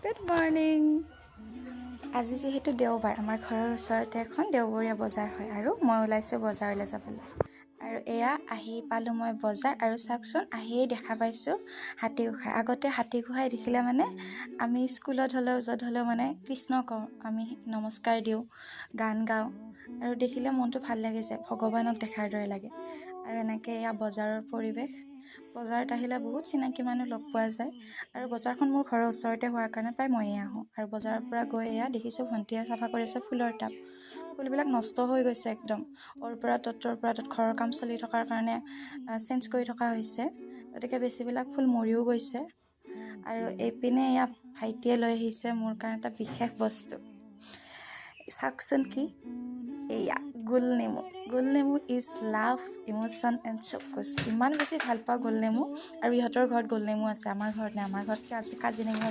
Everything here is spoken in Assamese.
Good morning. আজি যিহেতু দেওবাৰ, আমাৰ ঘৰৰ ওচৰতে এখন দেওবৰীয়া বজাৰ হয় আৰু মই ওলাইছোঁ বজাৰলৈ যাবলৈ। আৰু এয়া আহি পালোঁ মই বজাৰ, আৰু চাওকচোন আহিয়েই দেখা পাইছোঁ হাতীগোসাঁই। আগতে হাতীগোসাঁই দেখিলে মানে আমি স্কুলত হ'লেও য'ত হ'লেও মানে কৃষ্ণ কওঁ, আমি নমস্কাৰ দিওঁ, গান গাওঁ, আৰু দেখিলে মনটো ভাল লাগি যায়, ভগৱানক দেখাৰ দৰে লাগে। আৰু এনেকৈ এয়া বজাৰৰ পৰিৱেশ। বজাৰত আহিলে বহুত চিনাকি মানুহ লগ পোৱা যায়, আৰু বজাৰখন মোৰ ঘৰৰ ওচৰতে হোৱাৰ কাৰণে প্ৰায় ময়ে আহোঁ। আৰু বজাৰৰ পৰা গৈ এয়া দেখিছোঁ ভণ্টিয়ে চাফা কৰি আছে ফুলৰ টাব। ফুলবিলাক নষ্ট হৈ গৈছে একদম, অ'ৰ পৰা ত'ত ঘৰৰ কাম চলি থকাৰ কাৰণে চেঞ্জ কৰি থকা হৈছে, গতিকে বেছিবিলাক ফুল মৰিও গৈছে। আৰু এইপিনে এয়া ভাইটিয়ে লৈ আহিছে মোৰ কাৰণে এটা বিশেষ বস্তু, চাওকচোন কি, এয়া গোলনেমু ইজ লাভ, ইম'শ্যন এণ্ড চকুচ। ইমান বেছি ভাল পাওঁ গোলনেমু, আৰু ইহঁতৰ ঘৰত গোলনেমু আছে, আমাৰ ঘৰত নাই। আমাৰ ঘৰত আজি কাজি নেমু